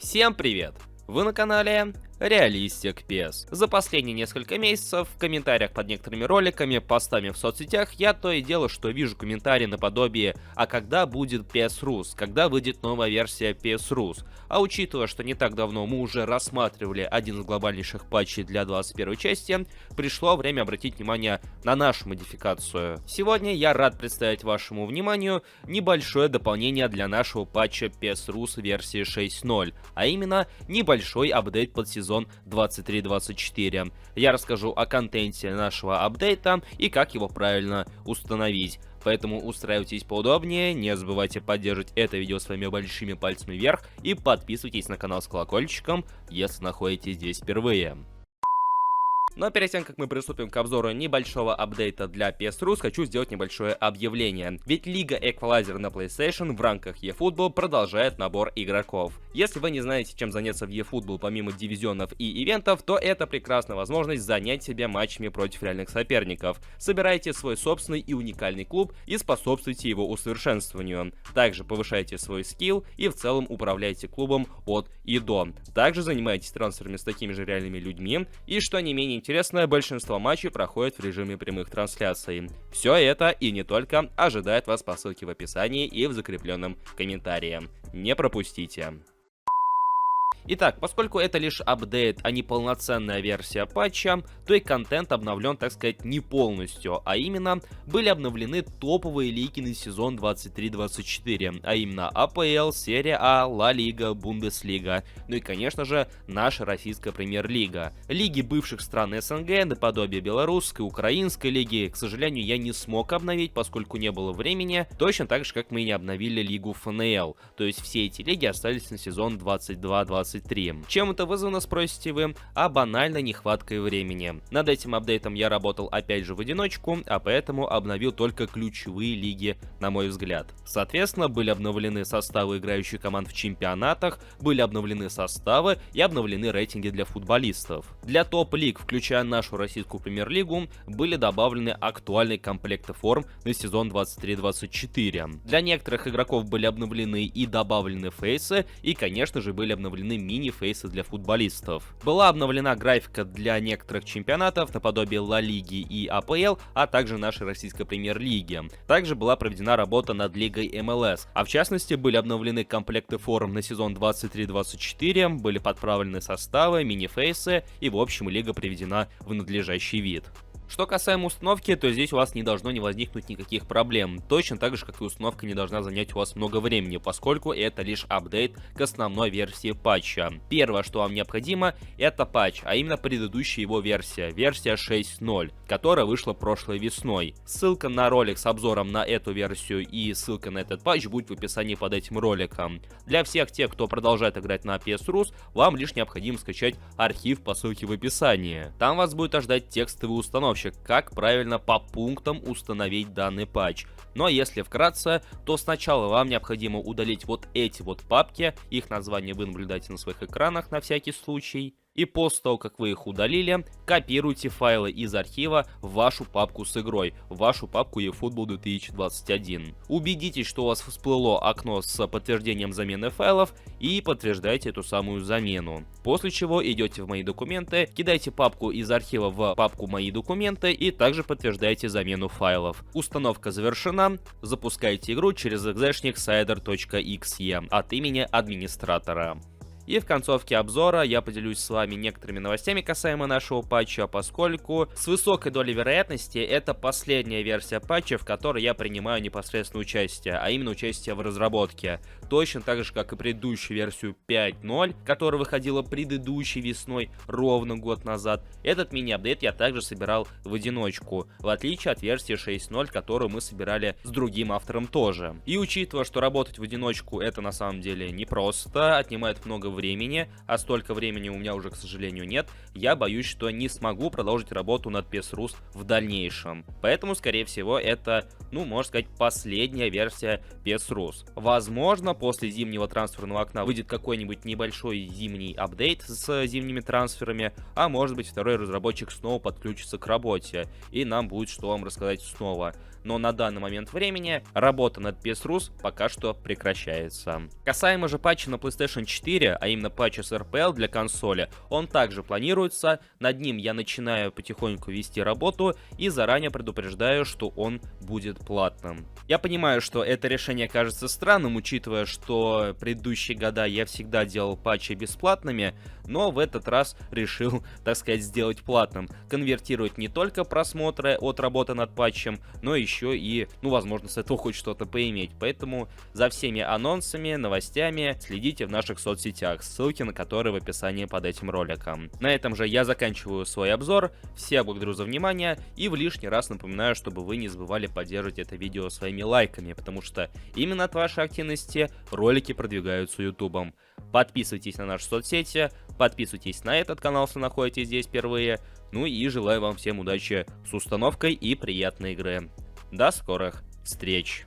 Всем привет! Вы на канале Realistic PS. За последние несколько месяцев в комментариях под некоторыми роликами, постами в соцсетях я то и дело, что вижу комментарии наподобие «А когда будет PS Rus? Когда выйдет новая версия PS Rus?» А учитывая, что не так давно мы уже рассматривали один из глобальнейших патчей для 21 части, пришло время обратить внимание на нашу модификацию. Сегодня я рад представить вашему вниманию небольшое дополнение для нашего патча PS Rus версии 6.0, а именно небольшой апдейт под сезон 23-24. Я расскажу о контенте нашего апдейта и как его правильно установить. Поэтому устраивайтесь поудобнее, не забывайте поддерживать это видео своими большими пальцами вверх и подписывайтесь на канал с колокольчиком, если находитесь здесь впервые. Но перед тем, как мы приступим к обзору небольшого апдейта для PS Rus, хочу сделать небольшое объявление. Ведь Лига Эквалайзер на PlayStation в рамках eFootball продолжает набор игроков. Если вы не знаете, чем заняться в eFootball помимо дивизионов и ивентов, то это прекрасная возможность занять себя матчами против реальных соперников. Собирайте свой собственный и уникальный клуб и способствуйте его усовершенствованию. Также повышайте свой скилл и в целом управляйте клубом от и до. Также занимайтесь трансферами с такими же реальными людьми и, что не менее интересное, большинство матчей проходит в режиме прямых трансляций. Все это и не только ожидает вас по ссылке в описании и в закрепленном комментарии. Не пропустите. Итак, поскольку это лишь апдейт, а не полноценная версия патча, то и контент обновлен, так сказать, не полностью, а именно были обновлены топовые лиги на сезон 23-24, а именно АПЛ, Серия А, Ла Лига, Бундеслига, ну и, конечно же, наша российская премьер-лига. Лиги бывших стран СНГ, наподобие белорусской, украинской лиги, к сожалению, я не смог обновить, поскольку не было времени, точно так же, как мы и не обновили лигу ФНЛ, то есть все эти лиги остались на сезон 22-23. Чем это вызвано, спросите вы? А банально нехваткой времени. Над этим апдейтом я работал опять же в одиночку, а поэтому обновил только ключевые лиги, на мой взгляд. Соответственно, были обновлены составы играющих команд в чемпионатах, были обновлены составы и обновлены рейтинги для футболистов. Для топ-лиг, включая нашу российскую премьер-лигу, были добавлены актуальные комплекты форм на сезон 23-24. Для некоторых игроков были обновлены и добавлены фейсы, и, конечно же, были обновлены мини-фейсы для футболистов. Была обновлена графика для некоторых чемпионатов, наподобие Ла Лиги и АПЛ, а также нашей российской премьер-лиги. Также была проведена работа над лигой МЛС, а в частности были обновлены комплекты форм на сезон 23-24, были подправлены составы, мини-фейсы и в общем лига приведена в надлежащий вид. Что касаемо установки, то здесь у вас не должно не возникнуть никаких проблем. Точно так же, как и установка не должна занять у вас много времени, поскольку это лишь апдейт к основной версии патча. Первое, что вам необходимо, это патч, а именно предыдущая его версия 6.0, которая вышла прошлой весной. Ссылка на ролик с обзором на эту версию и ссылка на этот патч будет в описании под этим роликом. Для всех тех, кто продолжает играть на PS Rus, вам лишь необходимо скачать архив по ссылке в описании. Там вас будет ожидать текстовый установщик, как правильно по пунктам установить данный патч. Ну а если вкратце, то сначала вам необходимо удалить вот эти вот папки, их название вы наблюдаете на своих экранах на всякий случай. И после того, как вы их удалили, копируйте файлы из архива в вашу папку с игрой, в вашу папку eFootball 2021. Убедитесь, что у вас всплыло окно с подтверждением замены файлов и подтверждайте эту самую замену. После чего идете в «Мои документы», кидайте папку из архива в папку «Мои документы» и также подтверждаете замену файлов. Установка завершена, запускайте игру через execshник cider.exe от имени администратора. И в концовке обзора я поделюсь с вами некоторыми новостями касаемо нашего патча, поскольку с высокой долей вероятности это последняя версия патча, в которой я принимаю непосредственное участие, а именно участие в разработке. Точно так же, как и предыдущую версию 5.0, которая выходила предыдущей весной, ровно год назад. Этот мини-апдейт я также собирал в одиночку, в отличие от версии 6.0, которую мы собирали с другим автором тоже. И учитывая, что работать в одиночку это на самом деле непросто, отнимает много времени, а столько времени у меня уже, к сожалению, нет, я боюсь, что не смогу продолжить работу над PS Rus в дальнейшем. Поэтому, скорее всего, это, можно сказать, последняя версия PS Rus. Возможно, после зимнего трансферного окна выйдет какой-нибудь небольшой зимний апдейт с зимними трансферами, а может быть второй разработчик снова подключится к работе, и нам будет что вам рассказать снова. Но на данный момент времени работа над PS Rus пока что прекращается. Касаемо же патча на PlayStation 4, а именно патча с RPL для консоли, он также планируется, над ним я начинаю потихоньку вести работу и заранее предупреждаю, что он будет платным. Я понимаю, что это решение кажется странным, учитывая, что предыдущие года я всегда делал патчи бесплатными, но в этот раз решил, так сказать, сделать платным. Конвертировать не только просмотры от работы над патчем, но еще и, возможно, с этого хоть что-то поиметь. Поэтому за всеми анонсами, новостями следите в наших соцсетях, ссылки на которые в описании под этим роликом. На этом же я заканчиваю свой обзор. Всех благодарю за внимание и в лишний раз напоминаю, чтобы вы не забывали поддерживать это видео своими лайками, потому что именно от вашей активности ролики продвигаются ютубом. Подписывайтесь на наши соцсети, подписывайтесь на этот канал, если находитесь здесь впервые. Ну и желаю вам всем удачи с установкой и приятной игры. До скорых встреч!